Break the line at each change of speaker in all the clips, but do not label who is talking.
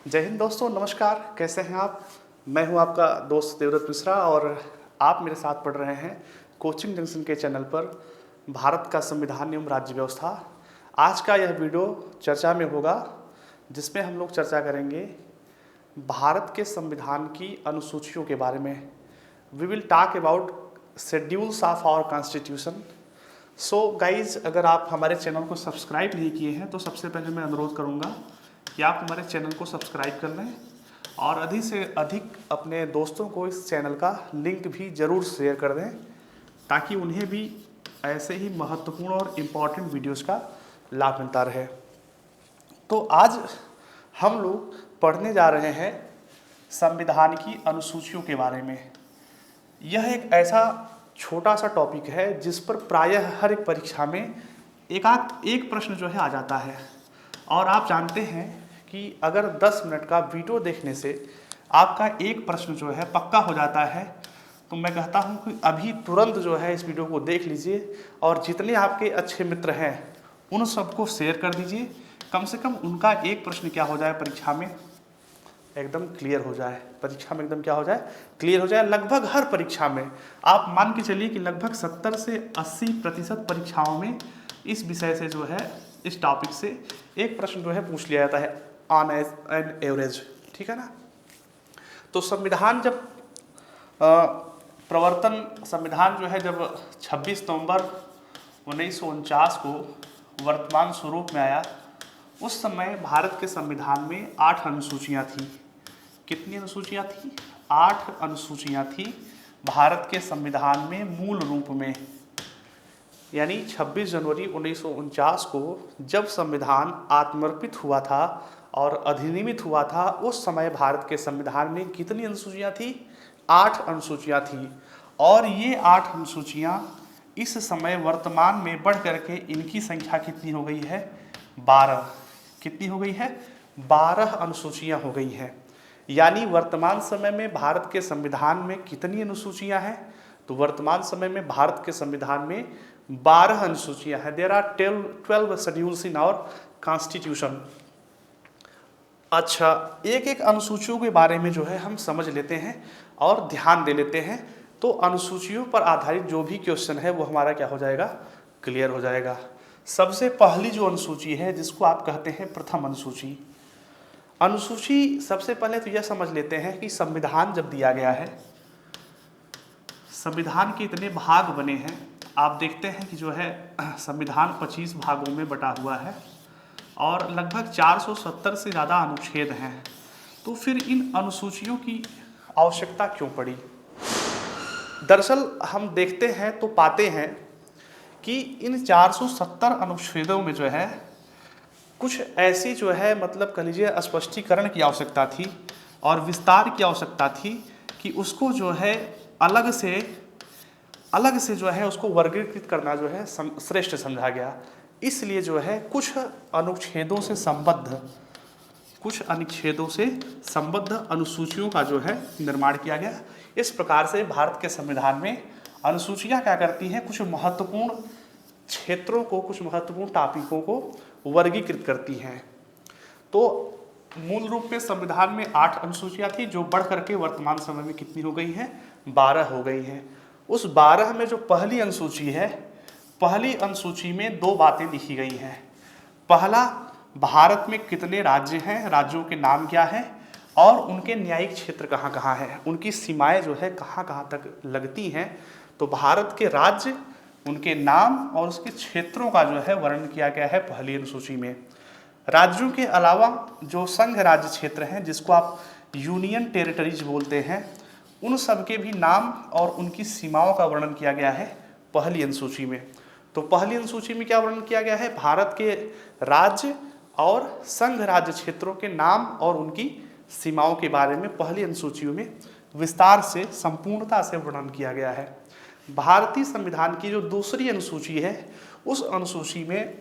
जय हिंद दोस्तों, नमस्कार। कैसे हैं आप? मैं हूं आपका दोस्त देवदत्त मिश्रा और आप मेरे साथ पढ़ रहे हैं कोचिंग जंक्शन के चैनल पर भारत का संविधान एवं राज्य व्यवस्था। आज का यह वीडियो चर्चा में होगा जिसमें हम लोग चर्चा करेंगे भारत के संविधान की अनुसूचियों के बारे में। We will talk about schedules of our constitution. So guys, अगर आप हमारे चैनल को सब्सक्राइब नहीं किए हैं तो सबसे पहले मैं अनुरोध करूंगा कि आप हमारे चैनल को सब्सक्राइब कर लें और अधिक से अधिक अपने दोस्तों को इस चैनल का लिंक भी ज़रूर शेयर कर दें ताकि उन्हें भी ऐसे ही महत्वपूर्ण और इम्पॉर्टेंट वीडियोस का लाभ मिलता रहे। तो आज हम लोग पढ़ने जा रहे हैं संविधान की अनुसूचियों के बारे में। यह एक ऐसा छोटा सा टॉपिक है जिस पर प्रायः हर एक परीक्षा में एक प्रश्न जो है आ जाता है और आप जानते हैं कि अगर 10 मिनट का वीडियो देखने से आपका एक प्रश्न जो है पक्का हो जाता है तो मैं कहता हूं कि अभी तुरंत जो है इस वीडियो को देख लीजिए और जितने आपके अच्छे मित्र हैं उन सबको शेयर कर दीजिए। कम से कम उनका एक प्रश्न क्या हो जाए, परीक्षा में एकदम क्लियर हो जाए। परीक्षा में एकदम क्या हो जाए, क्लियर हो जाए। लगभग हर परीक्षा में आप मान के चलिए कि लगभग 70 से 80% परीक्षाओं में इस विषय से जो है, इस टॉपिक से एक प्रश्न जो है पूछ लिया जाता है ऑन एन एवरेज। ठीक है ना। तो संविधान जब संविधान जो है जब 26 नवंबर 1949 को वर्तमान स्वरूप में आया, उस समय भारत के संविधान में 8 अनुसूचियां थी। कितनी अनुसूचियां थी? 8 अनुसूचियां थी भारत के संविधान में मूल रूप में। यानी 26 जनवरी 1949 को जब संविधान आत्मर्पित हुआ था और अधिनियमित हुआ था, उस समय भारत के संविधान में कितनी अनुसूचियां थी? 8 अनुसूचियां थी। और ये 8 अनुसूचियां इस समय वर्तमान में बढ़ करके इनकी संख्या कितनी हो गई है? 12। कितनी हो गई है? 12 अनुसूचियां हो गई हैं। यानी वर्तमान समय में भारत के संविधान में कितनी अनुसूचियां हैं? तो वर्तमान समय में भारत के संविधान में 12 अनुसूचियां हैं। There are 12 schedules in our constitution. अच्छा, एक एक अनुसूचियों के बारे में जो है हम समझ लेते हैं और ध्यान दे लेते हैं, तो अनुसूचियों पर आधारित जो भी क्वेश्चन है वो हमारा क्या हो जाएगा, क्लियर हो जाएगा। सबसे पहली जो अनुसूची है जिसको आप कहते हैं प्रथम अनुसूची। अनुसूची सबसे पहले तो यह समझ लेते हैं कि संविधान जब दिया गया है, संविधान के इतने भाग बने हैं। आप देखते हैं कि जो है संविधान 25 भागों में बटा हुआ है और लगभग 470 से ज़्यादा अनुच्छेद हैं। तो फिर इन अनुसूचियों की आवश्यकता क्यों पड़ी? दरअसल हम देखते हैं तो पाते हैं कि इन 470 अनुच्छेदों में जो है कुछ ऐसी जो है मतलब कह लीजिए स्पष्टीकरण की आवश्यकता थी और विस्तार की आवश्यकता थी कि उसको जो है अलग से जो है उसको वर्गीकृत करना जो है श्रेष्ठ समझा गया। इसलिए जो है कुछ अनुच्छेदों से संबद्ध अनुसूचियों का जो है निर्माण किया गया। इस प्रकार से भारत के संविधान में अनुसूचियां क्या करती हैं, कुछ महत्वपूर्ण क्षेत्रों को, कुछ महत्वपूर्ण टॉपिकों को वर्गीकृत करती हैं। तो मूल रूप में संविधान में 8 अनुसूचियां थी जो बढ़ करके वर्तमान समय में कितनी हो गई हैं? 12 हो गई हैं। उस 12 में जो पहली अनुसूची है, पहली अनुसूची में 2 बातें लिखी गई हैं। पहला, भारत में कितने राज्य हैं, राज्यों के नाम क्या हैं और उनके न्यायिक क्षेत्र कहाँ कहाँ हैं, उनकी सीमाएं जो है कहाँ कहाँ तक लगती हैं। तो भारत के राज्य, उनके नाम और उसके क्षेत्रों का जो है वर्णन किया गया है पहली अनुसूची में। राज्यों के अलावा जो संघ राज्य क्षेत्र हैं जिसको आप यूनियन टेरिटरीज बोलते हैं, उन सब के भी नाम और उनकी सीमाओं का वर्णन किया गया है पहली अनुसूची में। तो पहली अनुसूची में क्या वर्णन किया गया है? भारत के राज्य और संघ राज्य क्षेत्रों के नाम और उनकी सीमाओं के बारे में पहली अनुसूचियों में विस्तार से, संपूर्णता से वर्णन किया गया है। भारतीय संविधान की जो दूसरी अनुसूची है, उस अनुसूची में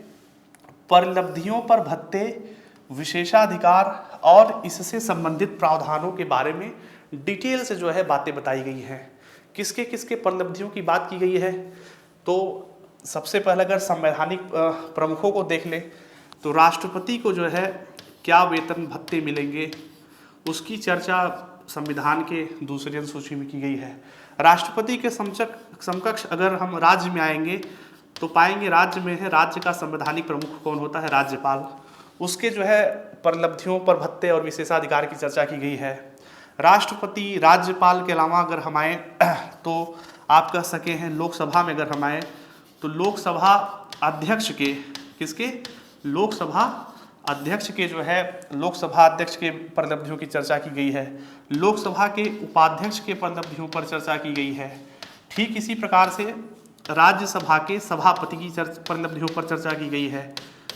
परिलब्धियों पर भत्ते, विशेषाधिकार और इससे संबंधित प्रावधानों के बारे में डिटेल से जो है बातें बताई गई हैं। किसके किसके परिलब्धियों की बात की गई है? तो सबसे पहले अगर संवैधानिक प्रमुखों को देख लें तो राष्ट्रपति को जो है क्या वेतन भत्ते मिलेंगे, उसकी चर्चा संविधान के दूसरी अनुसूची में की गई है। राष्ट्रपति के समकक्ष अगर हम राज्य में आएंगे तो पाएंगे राज्य में है राज्य का संवैधानिक प्रमुख कौन होता है, राज्यपाल। उसके जो है परिलब्धियों पर भत्ते और विशेषाधिकार की चर्चा की गई है। राष्ट्रपति राज्यपाल के अलावा अगर हम आए तो आप कह सके हैं लोकसभा में अगर हम आए तो लोकसभा अध्यक्ष के किसके, लोकसभा अध्यक्ष के जो है लोकसभा अध्यक्ष के परिलब्धियों की चर्चा की गई है। लोकसभा के उपाध्यक्ष के परिलब्धियों पर चर्चा की गई है। ठीक इसी प्रकार से राज्यसभा के सभापति की परिलब्धियों पर चर्चा की गई है।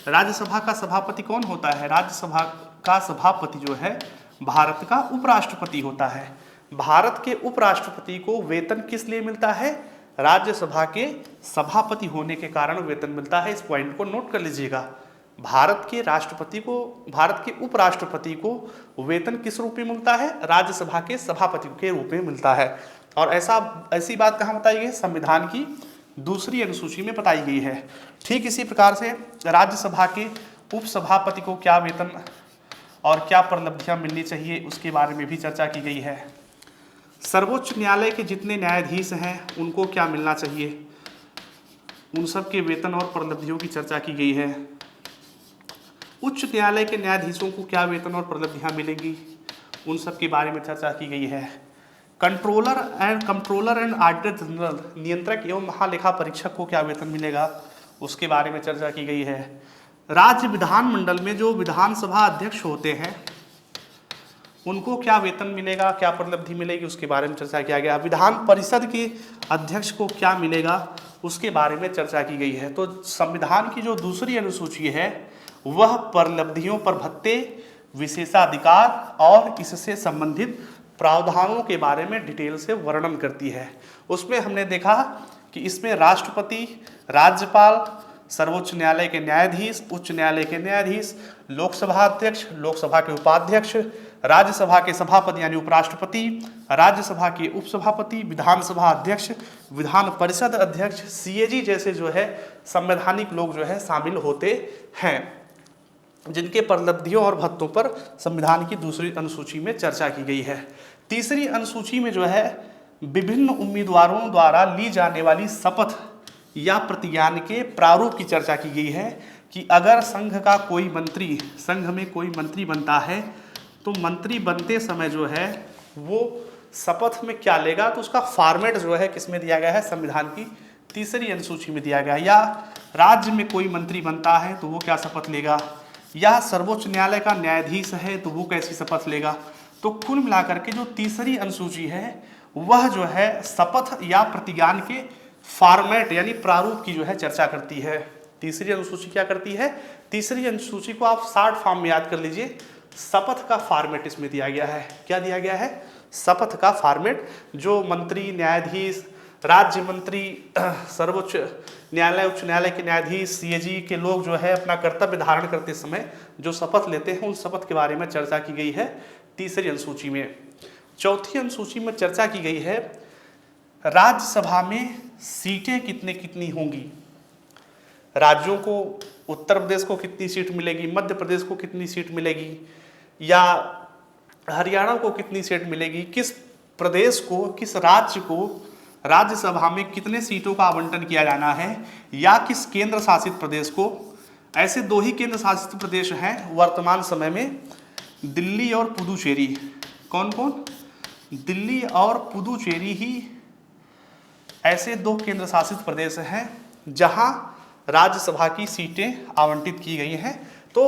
राज्यसभा का सभापति कौन होता है, राज्यसभा का सभापति जो है भारत का उपराष्ट्रपति होता है। भारत के उपराष्ट्रपति को वेतन किस लिए मिलता है, राज्यसभा के सभापति होने के कारण वेतन मिलता है। इस पॉइंट को नोट कर लीजिएगा। भारत के राष्ट्रपति को, भारत के उपराष्ट्रपति को वेतन किस रूप में मिलता है, राज्यसभा के सभापति के रूप में मिलता है। और ऐसी बात कहाँ बताई गई है, संविधान की दूसरी अनुसूची में बताई गई है। ठीक इसी प्रकार से राज्यसभा के उपसभापति को क्या वेतन और क्या परिलब्धियां मिलनी चाहिए उसके बारे में भी चर्चा की गई है। सर्वोच्च न्यायालय के जितने न्यायाधीश हैं उनको क्या मिलना चाहिए, उन सब के वेतन और परिलब्धियों की चर्चा की गई है। उच्च न्यायालय के न्यायाधीशों को क्या वेतन और परिलब्धियां मिलेंगी, उन सब के बारे में चर्चा की गई है। कंट्रोलर एंड ऑडिटर जनरल, नियंत्रक एवं महालेखा परीक्षक को क्या वेतन मिलेगा, उसके बारे में चर्चा की गई है। राज्य विधानमंडल में जो विधानसभा अध्यक्ष होते हैं उनको क्या वेतन मिलेगा, क्या परिलब्धि मिलेगी, उसके बारे में चर्चा किया गया। विधान परिषद के अध्यक्ष को क्या मिलेगा, उसके बारे में चर्चा की गई है। तो संविधान की जो दूसरी अनुसूची है वह परिलब्धियों पर भत्ते, विशेषाधिकार और इससे संबंधित प्रावधानों के बारे में डिटेल से वर्णन करती है। उसमें हमने देखा कि इसमें राष्ट्रपति, राज्यपाल, सर्वोच्च न्यायालय के न्यायाधीश, उच्च न्यायालय के न्यायाधीश, लोकसभा अध्यक्ष, लोकसभा के उपाध्यक्ष, राज्यसभा के सभापति यानी उपराष्ट्रपति, राज्यसभा के उपसभापति, विधानसभा अध्यक्ष, विधान परिषद अध्यक्ष, सीएजी जैसे जो है संवैधानिक लोग जो है शामिल होते हैं, जिनके परिलब्धियों और भत्तों पर संविधान की दूसरी अनुसूची में चर्चा की गई है। तीसरी अनुसूची में जो है विभिन्न उम्मीदवारों द्वारा ली जाने वाली शपथ या प्रतिज्ञान के प्रारूप की चर्चा की गई है कि अगर संघ का कोई मंत्री, संघ में कोई मंत्री बनता है तो मंत्री बनते समय जो है वो शपथ में क्या लेगा, तो उसका फॉर्मेट जो है किसमें दिया गया है, संविधान की तीसरी अनुसूची में दिया गया है। या राज्य में कोई मंत्री बनता है तो वो क्या शपथ लेगा, या सर्वोच्च न्यायालय का न्यायाधीश है तो वो कैसी शपथ लेगा। तो कुल मिलाकर के जो तीसरी अनुसूची है वह जो है शपथ या प्रतिज्ञान के फॉर्मेट यानी प्रारूप की जो है चर्चा करती है। तीसरी अनुसूची क्या करती है, तीसरी अनुसूची को आप शॉर्ट फॉर्म में याद कर लीजिए। शपथ का फॉर्मेट इसमें दिया गया है। क्या दिया गया है, शपथ का फॉर्मेट। जो मंत्री, न्यायाधीश, राज्य मंत्री, सर्वोच्च न्यायालय, उच्च न्यायालय के न्यायाधीश, सीएजी के लोग जो है अपना कर्तव्य धारण करते समय जो शपथ लेते हैं उन शपथ के बारे में चर्चा की गई है तीसरी अनुसूची में। चौथी अनुसूची में चर्चा की गई है राज्यसभा में सीटें कितनी कितनी होंगी। राज्यों को, उत्तर प्रदेश को कितनी सीट मिलेगी, मध्य प्रदेश को कितनी सीट मिलेगी, या हरियाणा को कितनी सीट मिलेगी, किस प्रदेश को, किस राज्य को राज्यसभा में कितने सीटों का आवंटन किया जाना है, या किस केंद्र शासित प्रदेश को। ऐसे दो ही केंद्र शासित प्रदेश हैं वर्तमान समय में, दिल्ली और पुदुचेरी। कौन कौन, दिल्ली और पुदुचेरी ही ऐसे दो केंद्र शासित प्रदेश हैं जहां राज्यसभा की सीटें आवंटित की गई हैं। तो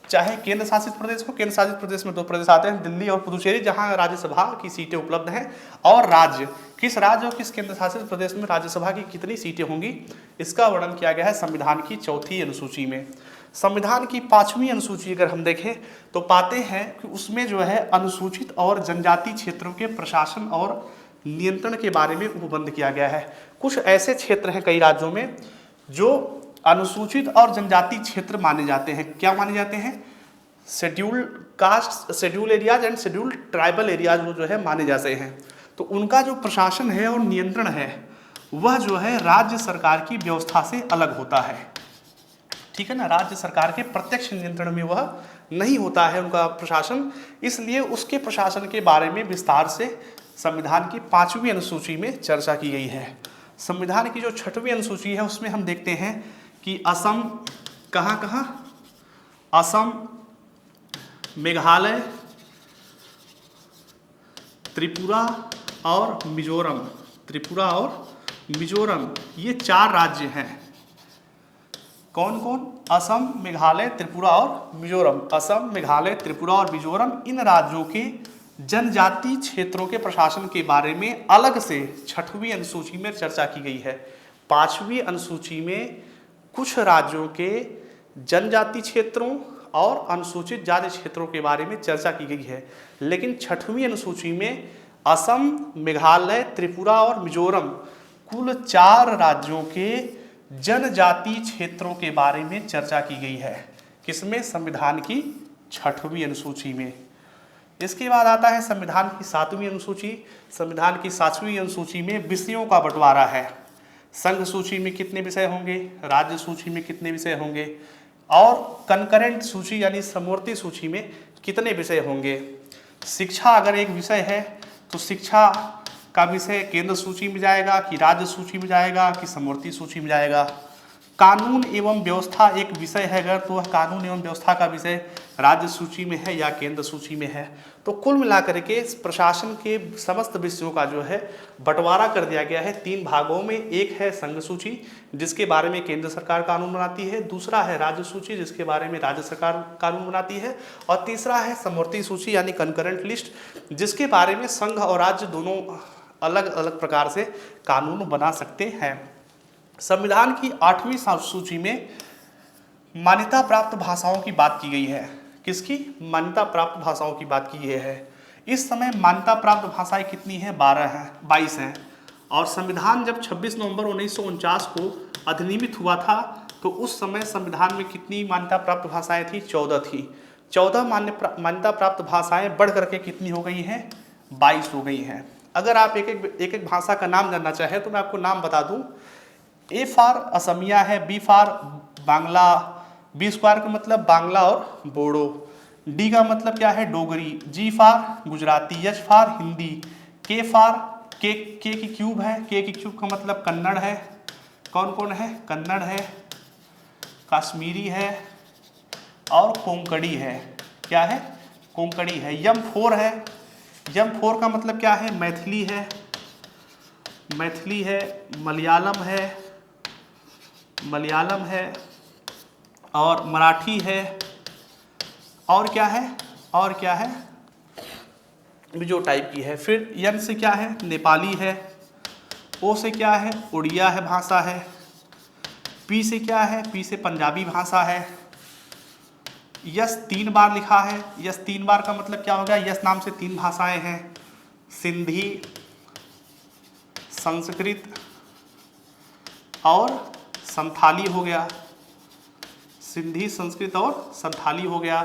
चाहे केंद्र शासित प्रदेश हो, केंद्र शासित प्रदेश में दो प्रदेश आते हैं, दिल्ली और पुदुचेरी, जहां राज्यसभा की सीटें उपलब्ध हैं। और राज्य, किस राज्य और किस केंद्र शासित प्रदेश में राज्यसभा की कितनी सीटें होंगी, इसका वर्णन किया गया है संविधान की चौथी अनुसूची में। संविधान की पांचवी अनुसूची अगर हम देखें तो पाते हैं कि उसमें जो है अनुसूचित और जनजाति क्षेत्रों के प्रशासन और नियंत्रण के बारे में उपबंध किया गया है। कुछ ऐसे क्षेत्र हैं कई राज्यों में जो अनुसूचित और जनजाति क्षेत्र माने जाते हैं। क्या माने जाते हैं, schedule caste, schedule areas and schedule tribal areas वो जो है माने जाते हैं। तो उनका जो प्रशासन है और नियंत्रण है वह जो है राज्य सरकार की व्यवस्था से अलग होता है। ठीक है ना, राज्य सरकार के प्रत्यक्ष नियंत्रण में वह नहीं होता है उनका प्रशासन, इसलिए उसके प्रशासन के बारे में विस्तार से संविधान की 5वीं अनुसूची में चर्चा की गई है। संविधान की जो 6वीं अनुसूची है उसमें हम देखते हैं कि असम, कहाँ, असम, मेघालय, त्रिपुरा और मिजोरम, ये 4 राज्य हैं। कौन कौन? असम, मेघालय, त्रिपुरा और मिजोरम। असम, मेघालय, त्रिपुरा और मिजोरम, इन राज्यों के जनजातीय क्षेत्रों के प्रशासन के बारे में अलग से 6वीं अनुसूची में चर्चा की गई है। 5वीं अनुसूची में कुछ राज्यों के जनजातीय क्षेत्रों और अनुसूचित जाति क्षेत्रों के बारे में चर्चा की गई है, लेकिन 6वीं अनुसूची में असम, मेघालय, त्रिपुरा और मिजोरम कुल 4 राज्यों के जनजातीय क्षेत्रों के बारे में चर्चा की गई है। किसमें? संविधान की 6वीं अनुसूची में। इसके बाद आता है संविधान की 7वीं अनुसूची। संविधान की 7वीं अनुसूची में विषयों का बंटवारा है। संघ सूची में कितने विषय होंगे, राज्य सूची में कितने विषय होंगे, और कंकरेंट सूची यानी समवर्ती सूची में कितने विषय होंगे। शिक्षा अगर एक विषय है तो शिक्षा का विषय केंद्र सूची में जाएगा कि राज्य सूची में जाएगा कि समवर्ती सूची में जाएगा। कानून एवं व्यवस्था एक विषय है अगर, तो वह कानून एवं व्यवस्था का विषय राज्य सूची में है या केंद्र सूची में है। तो कुल मिलाकर के प्रशासन के समस्त विषयों का जो है बंटवारा कर दिया गया है 3 भागों में। एक है संघ सूची जिसके बारे में केंद्र सरकार कानून बनाती है, दूसरा है राज्य सूची जिसके बारे में राज्य सरकार कानून बनाती है, और तीसरा है समवर्ती सूची यानी कंकरेंट लिस्ट जिसके बारे में संघ और राज्य दोनों अलग अलग प्रकार से कानून बना सकते हैं। संविधान की 8वीं सूची में मान्यता प्राप्त भाषाओं की बात की गई है। किसकी? मान्यता प्राप्त भाषाओं की बात की गई है। इस समय मान्यता प्राप्त भाषाएं कितनी हैं? 22 हैं। और संविधान जब 26 नवंबर 1949 को अधिनियमित हुआ था तो उस समय संविधान में कितनी मान्यता प्राप्त भाषाएं थी? 14 थी। 14 मान्यता प्राप्त भाषाएं बढ़ करके कितनी हो गई हैं? 22 हो गई हैं। अगर आप एक भाषा का नाम जानना चाहें तो मैं आपको नाम बता दूं। ए फॉर असमिया है, B for Bangla, B square का मतलब बांग्ला और बोडो, डी का मतलब क्या है? Dogri, G for Gujarati, H for Hindi, K for के की क्यूब है, के की क्यूब का मतलब कन्नड़ है। कौन कौन है? कन्नड़ है, कश्मीरी है और कोंकणी है। क्या है? कोंकणी है। यम 4 है, यम 4 का मतलब क्या है? मैथिली है, मलयालम है और मराठी है, और क्या है? जो टाइप की है। फिर एन से क्या है? नेपाली है, ओ से क्या है? उड़िया है, भाषा है, पी से क्या है? पी से पंजाबी भाषा है। यस 3 बार लिखा है, यस 3 बार का मतलब क्या हो गया? यस नाम से 3 भाषाएं हैं, सिंधी, संस्कृत और संथाली हो गया। सिंधी, संस्कृत और संथाली हो गया।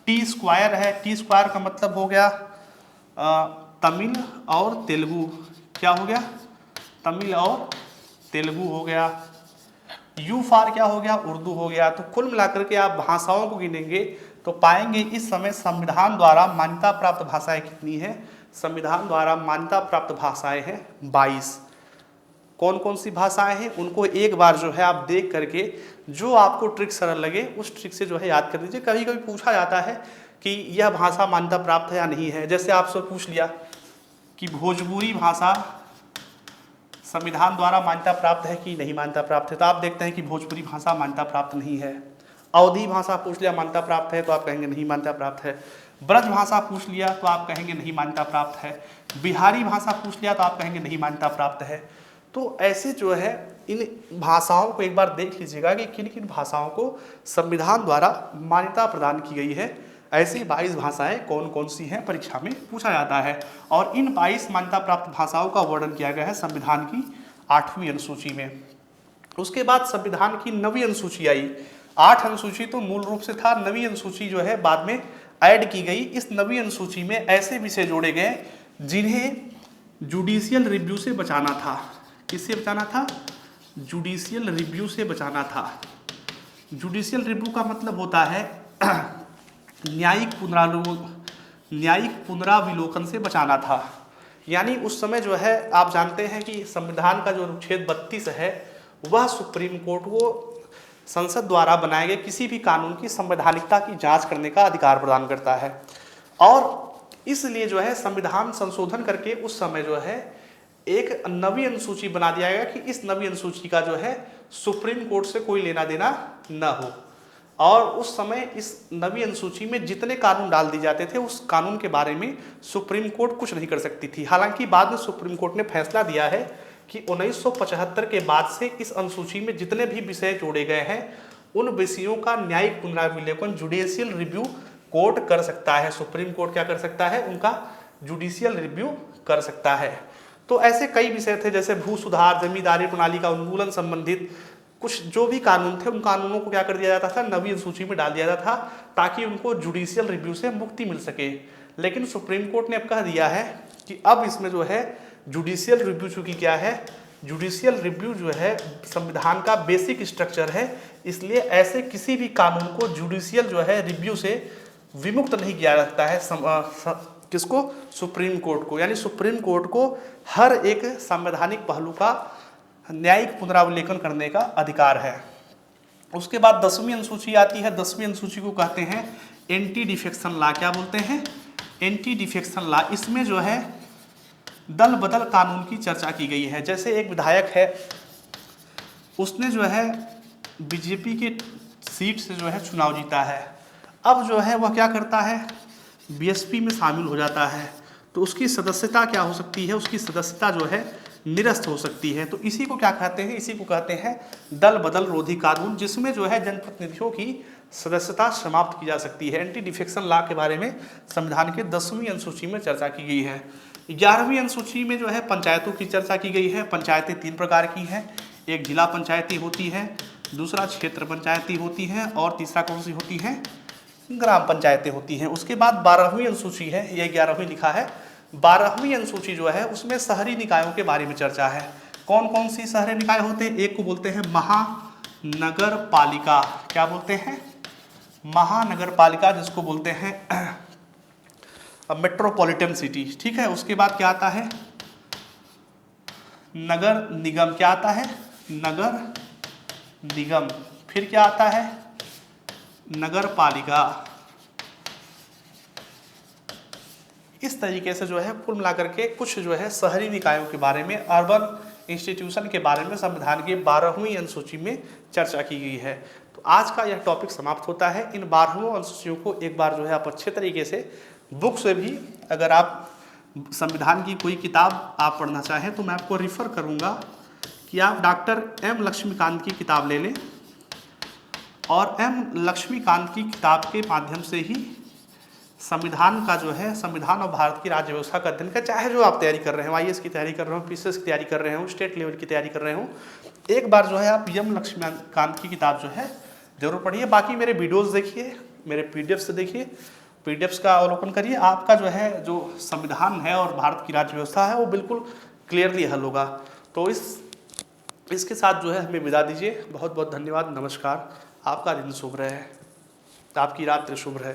टी स्क्वायर है, टी स्क्वायर का मतलब हो गया तमिल और तेलुगु। क्या हो गया? तमिल और तेलुगु हो गया। यू फॉर क्या हो गया? उर्दू हो गया। तो कुल मिलाकर के आप भाषाओं को गिनेंगे तो पाएंगे इस समय संविधान द्वारा मान्यता प्राप्त भाषाएं कितनी हैं? संविधान द्वारा मान्यता प्राप्त भाषाएं हैं 22। कौन कौन सी भाषाएं हैं उनको एक बार जो है आप देख करके जो आपको ट्रिक सरल लगे उस ट्रिक से जो है याद कर दीजिए। कभी कभी पूछा जाता है कि यह भाषा मान्यता प्राप्त है या नहीं है। जैसे आपसे पूछ लिया कि भोजपुरी भाषा संविधान द्वारा मान्यता प्राप्त है कि नहीं मान्यता प्राप्त है, तो आप देखते हैं कि भोजपुरी भाषा मान्यता प्राप्त नहीं है। अवधी भाषा पूछ लिया मान्यता प्राप्त है तो आप कहेंगे नहीं मान्यता प्राप्त है। ब्रज भाषा पूछ लिया तो आप कहेंगे नहीं मान्यता प्राप्त है। बिहारी भाषा पूछ लिया तो आप कहेंगे नहीं मान्यता प्राप्त है। तो ऐसे जो है इन भाषाओं को एक बार देख लीजिएगा कि किन किन भाषाओं को संविधान द्वारा मान्यता प्रदान की गई है। ऐसी 22 भाषाएं कौन कौन सी हैं परीक्षा में पूछा जाता है, और इन 22 मान्यता प्राप्त भाषाओं का वर्णन किया गया है संविधान की 8वीं अनुसूची में। उसके बाद संविधान की 9वीं अनुसूची आई। 8 अनुसूची तो मूल रूप से था, 9वीं अनुसूची जो है बाद में ऐड की गई। इस 9वीं अनुसूची में ऐसे विषय जोड़े गए जिन्हें जुडिशियल रिव्यू से बचाना था। किससे बचाना था? जुडिशियल रिव्यू से बचाना था। जुडिशियल रिव्यू का मतलब होता है न्यायिक पुनराविलोकन से बचाना था। यानी उस समय जो है आप जानते हैं कि संविधान का जो अनुच्छेद 32 है वह सुप्रीम कोर्ट को संसद द्वारा बनाए गए किसी भी कानून की संवैधानिकता की जांच करने का अधिकार प्रदान करता है। और इसलिए जो है संविधान संशोधन करके उस समय जो है एक नवी अनुसूची बना दिया गया कि इस नवी अनुसूची का जो है सुप्रीम कोर्ट से कोई लेना देना न हो। और उस समय इस नवी अनुसूची में जितने कानून डाल दिए जाते थे उस कानून के बारे में सुप्रीम कोर्ट कुछ नहीं कर सकती थी। हालांकि बाद में सुप्रीम कोर्ट ने फैसला दिया है कि 1975 के बाद से इस अनुसूची में जितने भी विषय जोड़े गए हैं उन विषयों का न्यायिक पुनराविलोकन जुडिशियल रिव्यू कोर्ट कर सकता है। सुप्रीम कोर्ट क्या कर सकता है, उनका जुडिशियल रिव्यू कर सकता है। तो ऐसे कई विषय थे जैसे भू सुधार, जमींदारी प्रणाली का उन्मूलन संबंधित कुछ जो भी कानून थे उन कानूनों को क्या कर दिया जाता था, नवी अनुसूची में डाल दिया जाता था ताकि उनको जुडिशियल रिव्यू से मुक्ति मिल सके। लेकिन सुप्रीम कोर्ट ने अब कह दिया है कि अब इसमें जो है जुडिशियल रिव्यू चूंकि क्या है, जुडिशियल रिव्यू जो है संविधान का बेसिक स्ट्रक्चर है, इसलिए ऐसे किसी भी कानून को जुडिशियल जो है रिव्यू से विमुक्त नहीं किया जाता है। किसको? सुप्रीम कोर्ट को। यानी सुप्रीम कोर्ट को हर एक संवैधानिक पहलू का न्यायिक पुनरावलोकन करने का अधिकार है। उसके बाद 10वीं अनुसूची आती है। 10वीं अनुसूची को कहते हैं एंटी डिफेक्शन लॉ। क्या बोलते हैं? Anti defection law. इसमें जो है दल बदल कानून की चर्चा की गई है। जैसे एक विधायक है, उसने जो है बीजेपी के सीट से जो है चुनाव जीता है। अब जो है वह क्या करता है, बीएसपी में शामिल हो जाता है, तो उसकी सदस्यता क्या हो सकती है, उसकी सदस्यता जो है निरस्त हो सकती है। तो इसी को क्या कहते हैं, इसी को कहते हैं दल बदल रोधी कानून, जिसमें जो है जनप्रतिनिधियों की सदस्यता समाप्त की जा सकती है। एंटी डिफेक्शन लॉ के बारे में संविधान के 10वीं अनुसूची में चर्चा की गई है। 11वीं अनुसूची में जो है पंचायतों की चर्चा की गई है। पंचायतें 3 प्रकार की हैं, एक जिला पंचायती होती है, दूसरा क्षेत्र पंचायती होती है और तीसरा कौन सी होती है, ग्राम पंचायतें होती हैं। उसके बाद 12वीं अनुसूची है, ये 11वीं लिखा है। 12वीं अनुसूची जो है उसमें शहरी निकायों के बारे में चर्चा है। कौन कौन सी शहरी निकाय होते हैं? एक को बोलते हैं महानगर पालिका। क्या बोलते हैं? महानगर पालिका, जिसको बोलते हैं मेट्रोपॉलिटन सिटी। ठीक है। उसके बाद क्या आता है? नगर निगम। क्या आता है? नगर निगम। फिर क्या आता है? नगर पालिका। इस तरीके से जो है कुल मिलाकर के कुछ जो है शहरी निकायों के बारे में, अर्बन इंस्टीट्यूशन के बारे में संविधान की 12वीं अनुसूची में चर्चा की गई है। तो आज का यह टॉपिक समाप्त होता है। इन 12 अनुसूचियों को एक बार जो है आप अच्छे तरीके से बुक से भी, अगर आप संविधान की कोई किताब आप पढ़ना चाहें तो मैं आपको रिफ़र करूंगा कि आप डॉक्टर एम लक्ष्मीकांत की किताब ले लें, और एम लक्ष्मीकांत की किताब के माध्यम से ही संविधान का जो है, संविधान और भारत की राज्य व्यवस्था का अध्ययन का, चाहे जो आप तैयारी कर रहे हो, आईएएस की तैयारी कर रहे हो, पीसीएस की तैयारी कर रहे हो, स्टेट लेवल की तैयारी कर रहे हो, एक बार जो है आप एम लक्ष्मीकांत की किताब जो है जरूर पढ़िए। बाकी मेरे वीडियोज़ देखिए, मेरे पीडीएफ से देखिए, पीडीएफ का अवलोकन करिए। आपका जो है जो संविधान है और भारत की राज्य व्यवस्था है वो बिल्कुल क्लियरली हल होगा। तो इसके साथ जो है हमें विदा दीजिए। बहुत बहुत धन्यवाद। नमस्कार। आपका दिन शुभ रहे, आपकी रात्रि शुभ रहे।